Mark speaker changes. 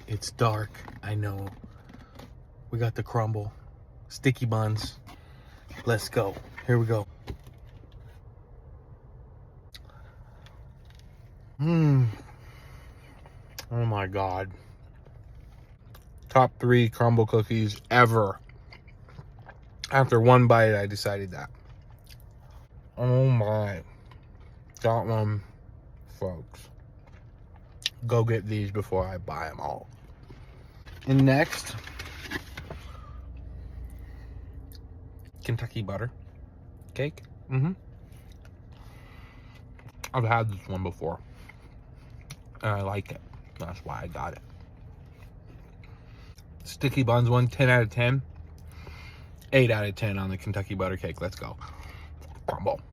Speaker 1: It's dark, I know. We got the crumble, sticky buns. Let's go. Here we go. Oh my God. Top 3 crumble cookies ever. After one bite, I decided that. Oh my. That one, folks. Go get these before I buy them all. And next, Kentucky butter cake. I've had this one before, and I like it. That's why I got it. Sticky buns one, 10 out of 10. 8 out of 10 on the Kentucky butter cake. Let's go. Crumble.